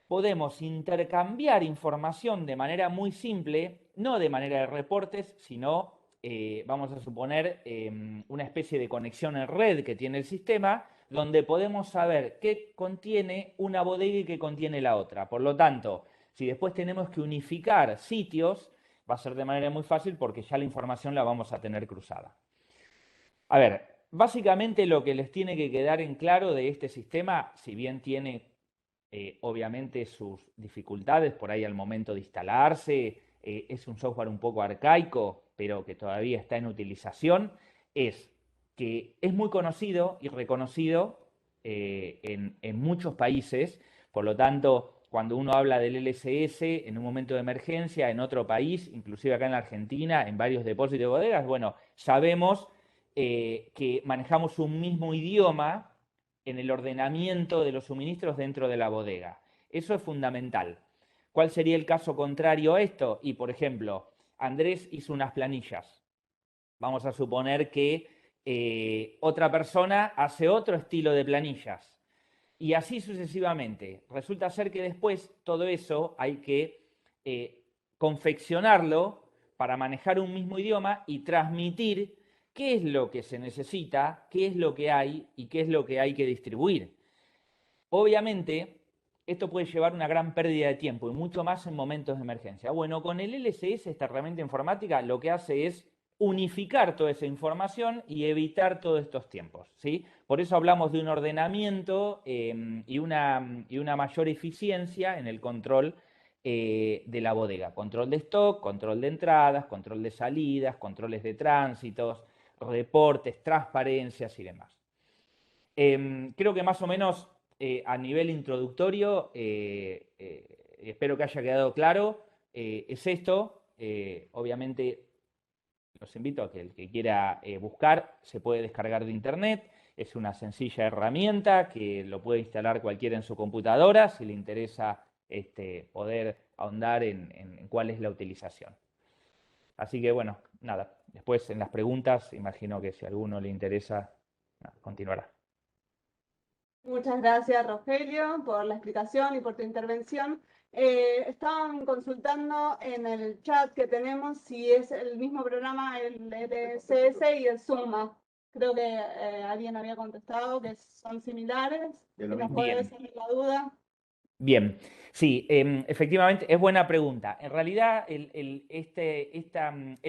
podemos intercambiar información de manera muy simple, no de manera de reportes, sino, vamos a suponer, una especie de conexión en red que tiene el sistema, donde podemos saber qué contiene una bodega y qué contiene la otra. Por lo tanto, si después tenemos que unificar sitios, va a ser de manera muy fácil porque ya la información la vamos a tener cruzada. A ver, básicamente lo que les tiene que quedar en claro de este sistema, si bien tiene obviamente sus dificultades por ahí al momento de instalarse, es un software un poco arcaico, pero que todavía está en utilización, es que es muy conocido y reconocido en muchos países. Por lo tanto, cuando uno habla del LSS en un momento de emergencia en otro país, inclusive acá en la Argentina, en varios depósitos de bodegas, bueno, sabemos que manejamos un mismo idioma en el ordenamiento de los suministros dentro de la bodega. Eso es fundamental. ¿Cuál sería el caso contrario a esto? Y, por ejemplo, Andrés hizo unas planillas. Vamos a suponer que otra persona hace otro estilo de planillas. Y así sucesivamente. Resulta ser que después todo eso hay que confeccionarlo para manejar un mismo idioma y transmitir qué es lo que se necesita, qué es lo que hay y qué es lo que hay que distribuir. Obviamente, esto puede llevar una gran pérdida de tiempo y mucho más en momentos de emergencia. Bueno, con el LSS, esta herramienta informática, lo que hace es unificar toda esa información y evitar todos estos tiempos, ¿sí? Por eso hablamos de un ordenamiento y una mayor eficiencia en el control de la bodega. Control de stock, control de entradas, control de salidas, controles de tránsitos, reportes, transparencias y demás. Creo que más o menos a nivel introductorio, espero que haya quedado claro, es esto. Obviamente los invito a que el que quiera buscar se puede descargar de internet. Es una sencilla herramienta que lo puede instalar cualquiera en su computadora si le interesa poder ahondar en cuál es la utilización. Así que bueno, nada, después en las preguntas, imagino que si a alguno le interesa, continuará. Muchas gracias, Rogelio, por la explicación y por tu intervención. Estaban consultando en el chat que tenemos si es el mismo programa, el LSS y el Suma. Creo que alguien había contestado que son similares. Si nos puede decir la duda. Bien, sí, efectivamente es buena pregunta. En realidad el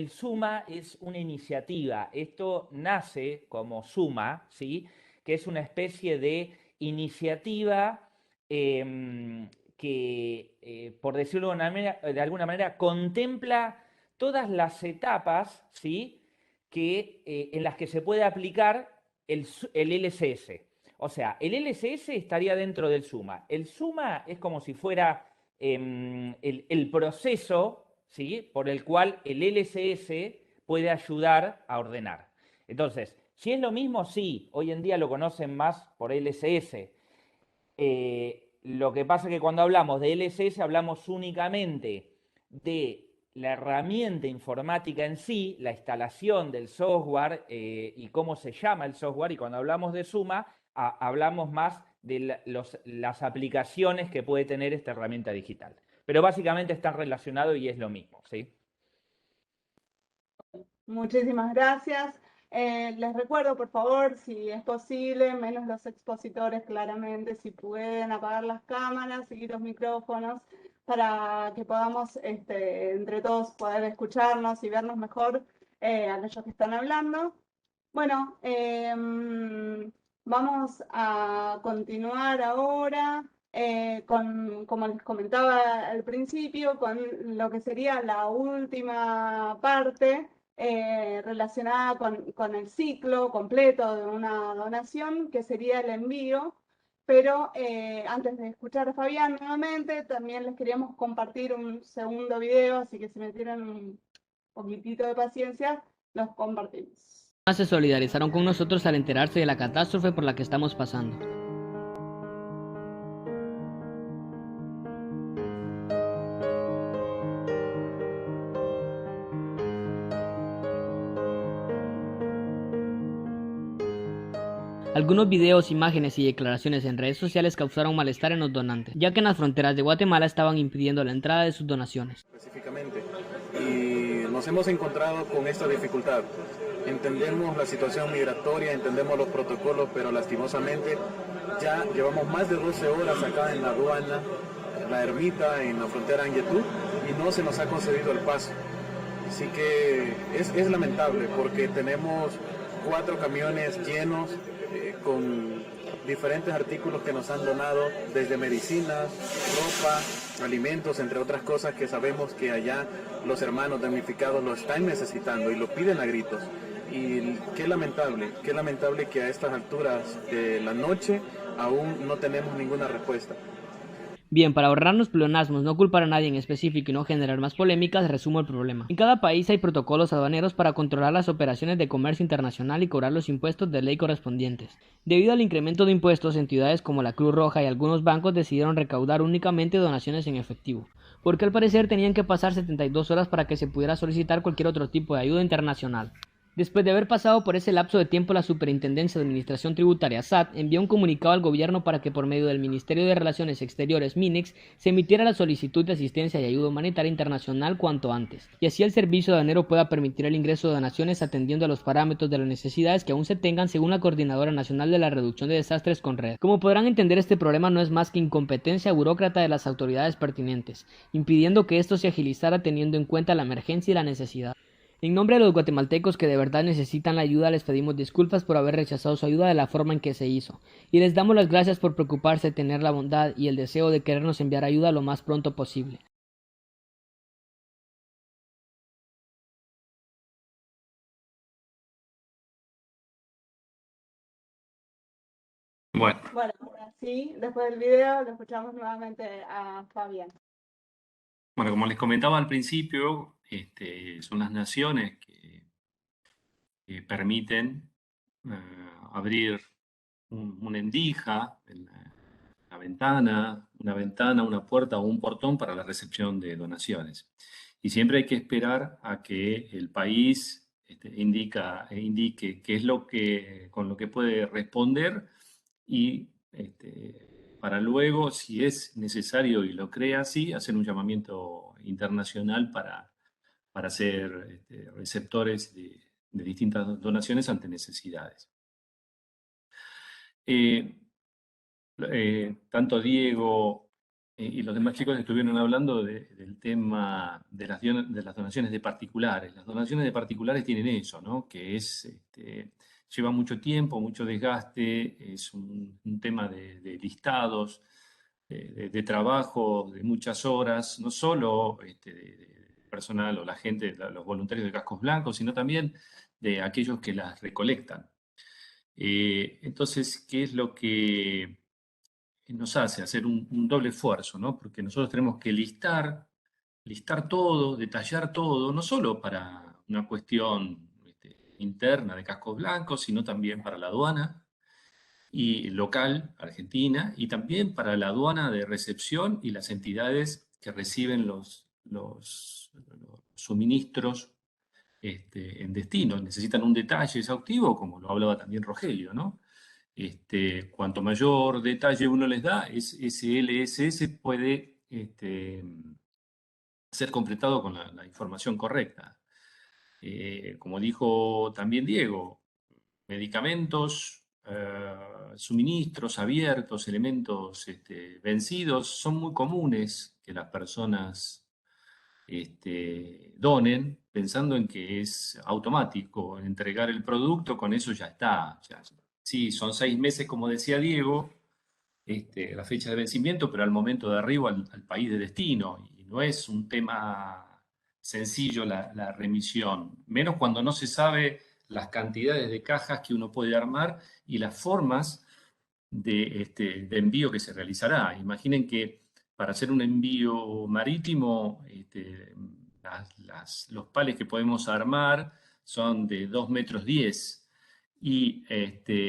Suma es una iniciativa. Esto nace como Suma, ¿sí?, que es una especie de iniciativa que que por decirlo de alguna manera, contempla todas las etapas, ¿sí?, en las que se puede aplicar el LSS. O sea, el LSS estaría dentro del SUMA. El SUMA es como si fuera el proceso, ¿sí?, por el cual el LSS puede ayudar a ordenar. Entonces, si es lo mismo, sí, hoy en día lo conocen más por LSS. Lo que pasa es que cuando hablamos de LSS hablamos únicamente de la herramienta informática en sí, la instalación del software y cómo se llama el software, y cuando hablamos de SUMA hablamos más de las aplicaciones que puede tener esta herramienta digital. Pero básicamente están relacionados y es lo mismo, ¿sí? Muchísimas gracias. Les recuerdo, por favor, si es posible, menos los expositores claramente, si pueden apagar las cámaras, seguir los micrófonos, para que podamos entre todos poder escucharnos y vernos mejor aquellos que están hablando. Bueno, vamos a continuar ahora como les comentaba al principio, con lo que sería la última parte relacionada con el ciclo completo de una donación, que sería el envío. Pero antes de escuchar a Fabián nuevamente, también les queríamos compartir un segundo video, así que si me tienen un poquitito de paciencia, los compartimos. Se solidarizaron con nosotros al enterarse de la catástrofe por la que estamos pasando. Algunos videos, imágenes y declaraciones en redes sociales causaron malestar en los donantes, ya que en las fronteras de Guatemala estaban impidiendo la entrada de sus donaciones. Específicamente, y nos hemos encontrado con esta dificultad. Entendemos la situación migratoria, entendemos los protocolos, pero lastimosamente ya llevamos más de 12 horas acá en la aduana, la ermita, en la frontera Anguietú, y no se nos ha concedido el paso. Así que es lamentable porque tenemos 4 camiones llenos con diferentes artículos que nos han donado, desde medicinas, ropa, alimentos, entre otras cosas que sabemos que allá los hermanos damnificados lo están necesitando y lo piden a gritos. Y qué lamentable que a estas alturas de la noche aún no tenemos ninguna respuesta. Bien, para ahorrarnos pleonasmos, no culpar a nadie en específico y no generar más polémicas, resumo el problema. En cada país hay protocolos aduaneros para controlar las operaciones de comercio internacional y cobrar los impuestos de ley correspondientes. Debido al incremento de impuestos, entidades como la Cruz Roja y algunos bancos decidieron recaudar únicamente donaciones en efectivo, porque al parecer tenían que pasar 72 horas para que se pudiera solicitar cualquier otro tipo de ayuda internacional. Después de haber pasado por ese lapso de tiempo, la Superintendencia de Administración Tributaria, SAT, envió un comunicado al gobierno para que por medio del Ministerio de Relaciones Exteriores, MINEX, se emitiera la solicitud de asistencia y ayuda humanitaria internacional cuanto antes, y así el servicio aduanero pueda permitir el ingreso de donaciones atendiendo a los parámetros de las necesidades que aún se tengan según la Coordinadora Nacional de la Reducción de Desastres CONRED. Como podrán entender, este problema no es más que incompetencia burócrata de las autoridades pertinentes, impidiendo que esto se agilizara teniendo en cuenta la emergencia y la necesidad. En nombre de los guatemaltecos que de verdad necesitan la ayuda, les pedimos disculpas por haber rechazado su ayuda de la forma en que se hizo, y les damos las gracias por preocuparse, tener la bondad y el deseo de querernos enviar ayuda lo más pronto posible. Bueno, ahora sí, después del video lo escuchamos nuevamente a Fabián. Bueno, como les comentaba al principio, son las naciones que permiten abrir una endija, una ventana, una puerta o un portón para la recepción de donaciones. Y siempre hay que esperar a que el país indique qué es con lo que puede responder y para luego, si es necesario y lo cree así, hacer un llamamiento internacional para ser receptores de distintas donaciones ante necesidades. Tanto Diego y los demás chicos estuvieron hablando del tema de las donaciones de particulares. Las donaciones de particulares tienen eso, ¿no? Que lleva mucho tiempo, mucho desgaste, es un tema de listados, de trabajo de muchas horas, no solo de personal o la gente, los voluntarios de Cascos Blancos, sino también de aquellos que las recolectan. Entonces, ¿qué es lo que nos hace hacer un doble esfuerzo, ¿no? Porque nosotros tenemos que listar todo, detallar todo, no solo para una cuestión interna de Cascos Blancos, sino también para la aduana y local, Argentina, y también para la aduana de recepción y las entidades que reciben los suministros en destino. Necesitan un detalle exhaustivo, como lo hablaba también Rogelio, ¿no? Cuanto mayor detalle uno les da, ese LSS puede ser completado con la información correcta. Como dijo también Diego, medicamentos, suministros abiertos, elementos vencidos, son muy comunes que las personas donen pensando en que es automático entregar el producto, con eso ya está. Sí, son 6 meses, como decía Diego, la fecha de vencimiento, pero al momento de arribo al país de destino. Y no es un tema sencillo la remisión, menos cuando no se sabe las cantidades de cajas que uno puede armar y las formas de envío que se realizará. Imaginen que para hacer un envío marítimo, los palets que podemos armar son de 2,10 metros y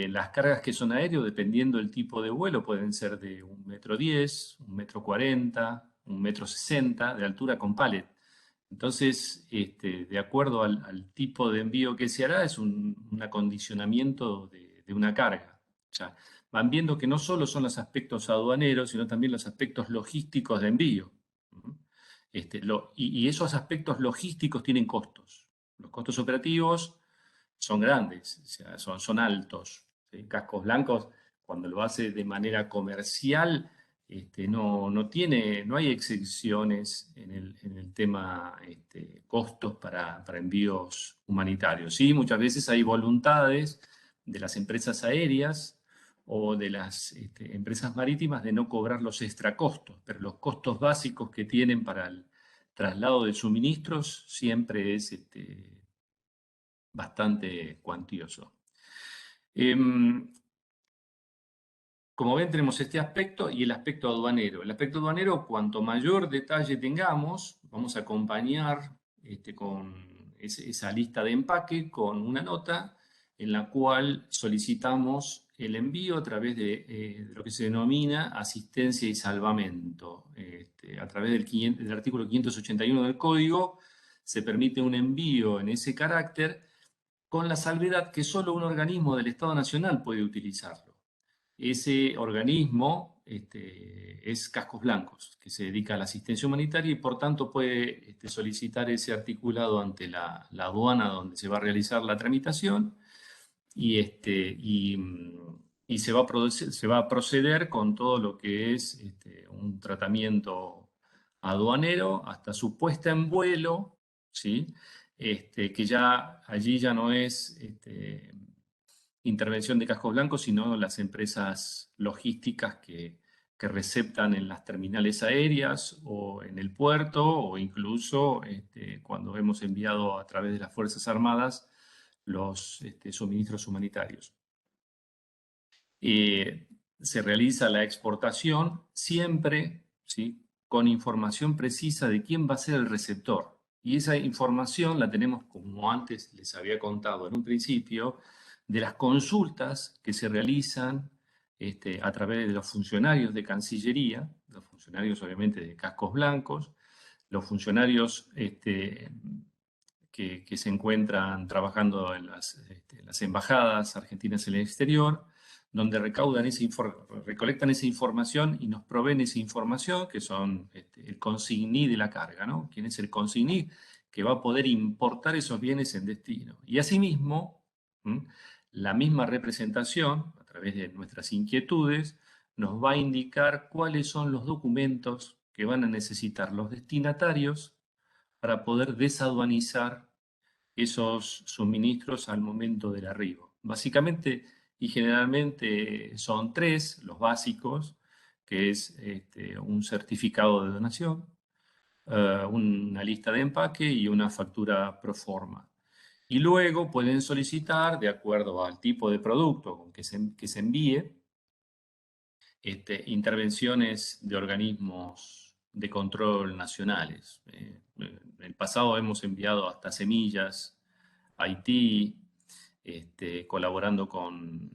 las cargas que son aéreos, dependiendo del tipo de vuelo, pueden ser de 1,10 metros, 1,40 metros, 1,60 metros de altura con palet. Entonces, de acuerdo al tipo de envío que se hará, es un acondicionamiento de una carga. O sea, van viendo que no solo son los aspectos aduaneros, sino también los aspectos logísticos de envío. Y esos aspectos logísticos tienen costos. Los costos operativos son grandes, o sea, son altos. Cascos Blancos, cuando lo hace de manera comercial, no hay excepciones en el tema costos para envíos humanitarios. Sí, muchas veces hay voluntades de las empresas aéreas o de las empresas marítimas de no cobrar los extracostos, pero los costos básicos que tienen para el traslado de suministros siempre es bastante cuantioso. Como ven, tenemos este aspecto y el aspecto aduanero. El aspecto aduanero, cuanto mayor detalle tengamos, vamos a acompañar con esa lista de empaque con una nota en la cual solicitamos el envío a través de lo que se denomina asistencia y salvamento. A través del artículo 581 del Código se permite un envío en ese carácter, con la salvedad que solo un organismo del Estado Nacional puede utilizarlo. Ese organismo es Cascos Blancos, que se dedica a la asistencia humanitaria y por tanto puede solicitar ese articulado ante la aduana donde se va a realizar la tramitación y se va a proceder con todo lo que es un tratamiento aduanero hasta su puesta en vuelo, ¿sí? Que ya allí ya no es intervención de Cascos Blancos, sino las empresas logísticas que receptan en las terminales aéreas o en el puerto, o incluso cuando hemos enviado a través de las Fuerzas Armadas los suministros humanitarios. Se realiza la exportación siempre, ¿sí?, con información precisa de quién va a ser el receptor. Y esa información la tenemos, como antes les había contado en un principio, de las consultas que se realizan a través de los funcionarios de Cancillería, los funcionarios obviamente de Cascos Blancos, los funcionarios que se encuentran trabajando en las embajadas argentinas en el exterior, donde recolectan esa información y nos proveen esa información, que son el consigní de la carga, ¿no? ¿Quién es el consigní que va a poder importar esos bienes en destino? Y asimismo, la misma representación, a través de nuestras inquietudes, nos va a indicar cuáles son los documentos que van a necesitar los destinatarios para poder desaduanizar esos suministros al momento del arribo. Básicamente y generalmente son 3 los básicos, que es un certificado de donación, una lista de empaque y una factura pro forma. Y luego pueden solicitar, de acuerdo al tipo de producto que se envíe, intervenciones de organismos de control nacionales. En el pasado hemos enviado hasta semillas a Haití, colaborando con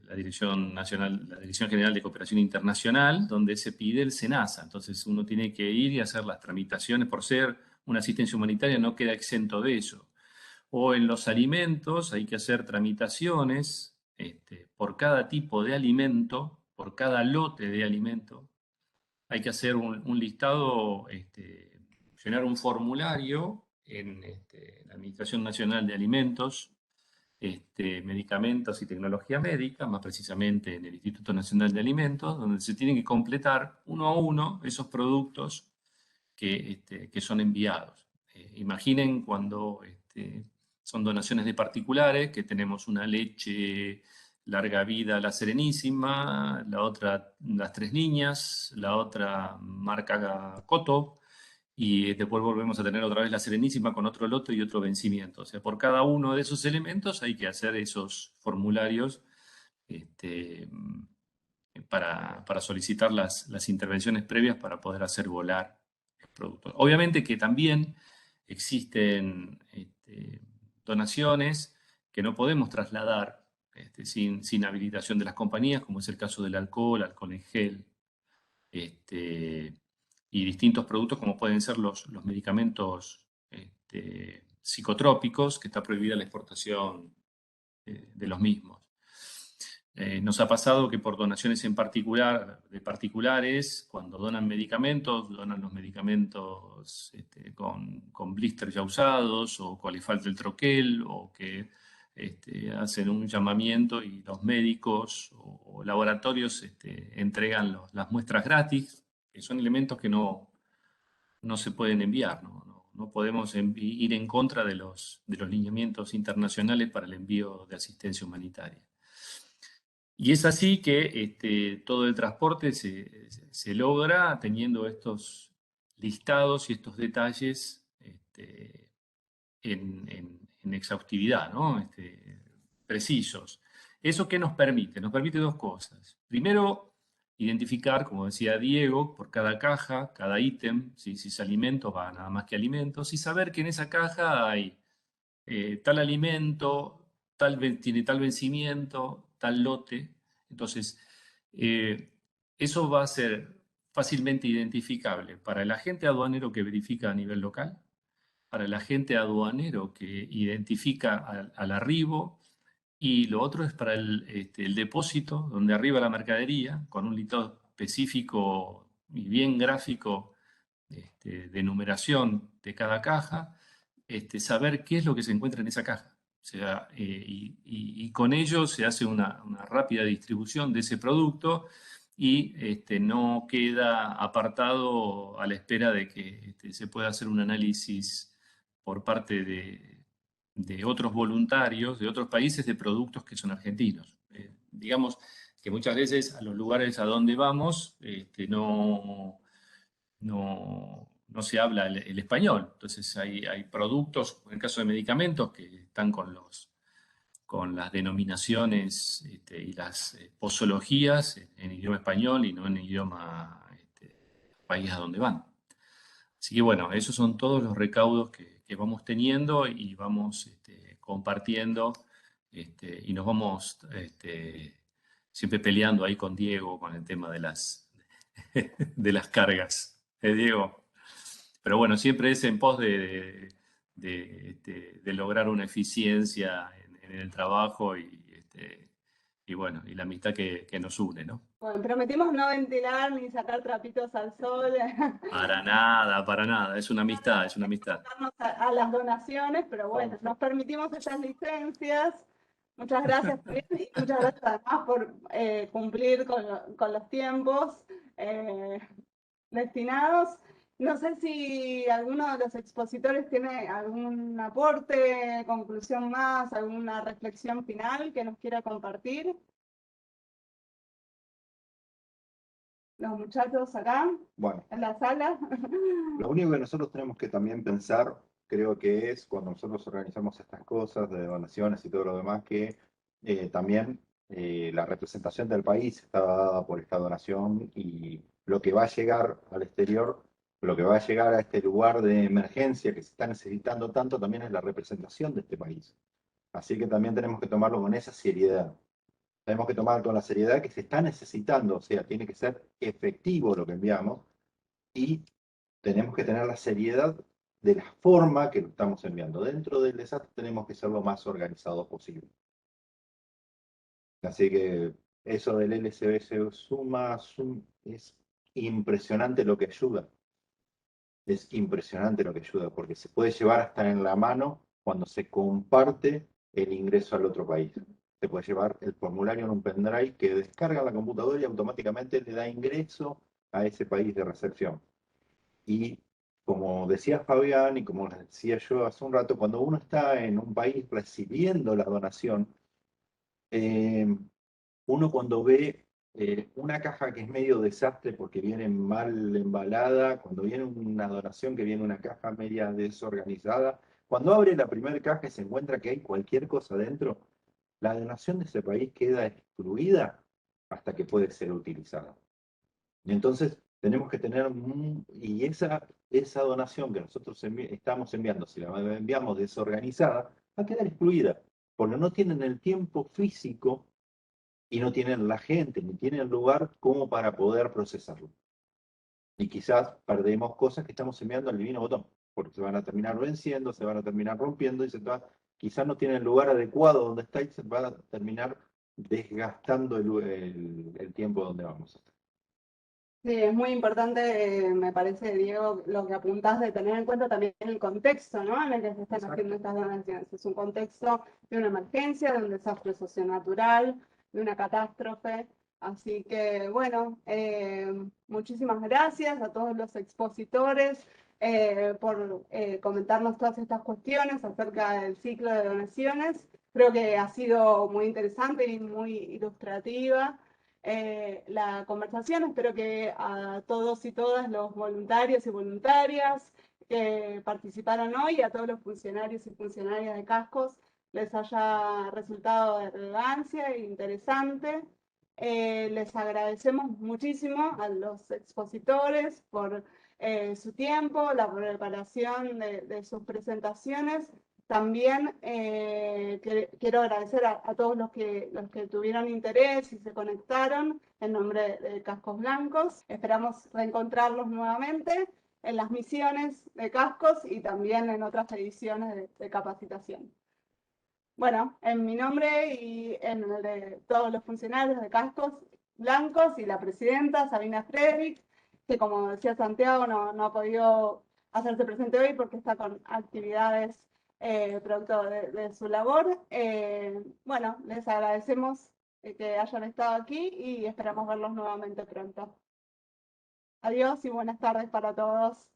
la Dirección Nacional, la Dirección General de Cooperación Internacional, donde se pide el SENASA. Entonces uno tiene que ir y hacer las tramitaciones. Por ser una asistencia humanitaria no queda exento de eso. O en los alimentos hay que hacer tramitaciones por cada tipo de alimento, por cada lote de alimento. Hay que hacer un listado, llenar un formulario en la Administración Nacional de Alimentos, Medicamentos y Tecnología Médica, más precisamente en el Instituto Nacional de Alimentos, donde se tienen que completar uno a uno esos productos que son enviados. Imaginen cuando son donaciones de particulares, que tenemos una leche larga vida, la Serenísima, la otra las Tres Niñas, la otra marca Coto, y después volvemos a tener otra vez la Serenísima con otro lote y otro vencimiento. O sea, por cada uno de esos elementos hay que hacer esos formularios para solicitar las intervenciones previas para poder hacer volar el producto. Obviamente que también existen donaciones que no podemos trasladar sin habilitación de las compañías, como es el caso del alcohol en gel, y distintos productos como pueden ser los medicamentos psicotrópicos, que está prohibida la exportación de los mismos. Nos ha pasado que por donaciones en particular de particulares, cuando donan los medicamentos con blister ya usados, o cual le falta el troquel, o que hacen un llamamiento y los médicos o laboratorios entregan las muestras gratis, que son elementos que no se pueden enviar, no podemos ir en contra de los lineamientos internacionales para el envío de asistencia humanitaria. Y es así que todo el transporte se logra teniendo estos listados y estos detalles en exhaustividad, ¿no? Precisos. ¿Eso qué nos permite? Nos permite dos cosas. Primero, identificar, como decía Diego, por cada caja, cada ítem, si es alimento, va nada más que alimentos, y saber que en esa caja hay tal alimento, tiene tal vencimiento, tal lote. Entonces, eso va a ser fácilmente identificable para el agente aduanero que verifica a nivel local, para el agente aduanero que identifica al arribo, y lo otro es para el depósito, donde arriba la mercadería, con un listado específico y bien gráfico de numeración de cada caja, saber qué es lo que se encuentra en esa caja. O sea, y con ello se hace una rápida distribución de ese producto y no queda apartado a la espera de que se pueda hacer un análisis por parte de otros voluntarios de otros países de productos que son argentinos. Digamos que muchas veces a los lugares a donde vamos no se habla el español. Entonces hay productos, en el caso de medicamentos, que están con las denominaciones y las posologías en idioma español y no en idioma país a donde van. Así que bueno, esos son todos los recaudos que vamos teniendo y vamos compartiendo, y nos vamos siempre peleando ahí con Diego con el tema de las cargas. Diego? Pero bueno, siempre es en pos de lograr una eficiencia en el trabajo y bueno, y la amistad que nos une, ¿no? Bueno, prometimos no ventilar ni sacar trapitos al sol. Para nada, es una amistad, es una amistad. A las donaciones, pero bueno, nos permitimos estas licencias. Muchas gracias y muchas gracias además por cumplir con los tiempos destinados. No sé si alguno de los expositores tiene algún aporte, conclusión más, alguna reflexión final que nos quiera compartir. los muchachos acá Bueno, en la sala. lo único que nosotros tenemos que también pensar, creo que es cuando nosotros organizamos estas cosas de donaciones y todo lo demás, que también la representación del país está dada por esta donación y lo que va a llegar al exterior, lo que va a llegar a este lugar de emergencia que se está necesitando tanto, también es la representación de este país. Así que también tenemos que tomarlo con esa seriedad. Tenemos que tomar con la seriedad que se está necesitando, o sea, tiene que ser efectivo lo que enviamos y tenemos que tener la seriedad de la forma que lo estamos enviando. Dentro del desastre tenemos que ser lo más organizados posible. Así que eso del LSBS suma, es impresionante lo que ayuda. Es impresionante lo que ayuda, porque se puede llevar hasta en la mano cuando se comparte el ingreso al otro país. Se puede llevar el formulario en un pendrive que descarga la computadora y automáticamente le da ingreso a ese país de recepción. Y como decía Fabián y como les decía yo hace un rato, cuando uno está en un país recibiendo la donación, uno cuando ve una caja que es medio desastre porque viene mal embalada, cuando viene una donación que viene una caja media desorganizada, cuando abre la primera caja y se encuentra que hay cualquier cosa dentro, la donación de ese país queda excluida hasta que puede ser utilizada. Y entonces tenemos que tener, y esa donación que nosotros estamos enviando, si la enviamos desorganizada, va a quedar excluida, porque no tienen el tiempo físico y no tienen la gente, ni tienen el lugar como para poder procesarlo. Y quizás perdemos cosas que estamos enviando al divino botón, porque se van a terminar venciendo, se van a terminar rompiendo y quizás no tienen el lugar adecuado donde está y se va a terminar desgastando el tiempo donde vamos a estar. Sí, es muy importante, me parece, Diego, lo que apuntás de tener en cuenta también el contexto, ¿no? En el que se están haciendo estas donaciones. Es un contexto de una emergencia, de un desastre socionatural, de una catástrofe. Así que, bueno, muchísimas gracias a todos los expositores por comentarnos todas estas cuestiones acerca del ciclo de donaciones. Creo que ha sido muy interesante y muy ilustrativa la conversación. Espero que a todos y todas los voluntarios y voluntarias que participaron hoy, a todos los funcionarios y funcionarias de Cascos, les haya resultado de relevancia e interesante. Les agradecemos muchísimo a los expositores por su tiempo, la preparación de sus presentaciones. También quiero agradecer a todos los que tuvieron interés y se conectaron en nombre de Cascos Blancos. Esperamos reencontrarlos nuevamente en las misiones de Cascos y también en otras ediciones de capacitación. Bueno, en mi nombre y en el de todos los funcionarios de Cascos Blancos y la presidenta Sabina Frederick, que como decía Santiago no ha podido hacerse presente hoy porque está con actividades producto de su labor. Bueno, les agradecemos que hayan estado aquí y esperamos verlos nuevamente pronto. Adiós y buenas tardes para todos.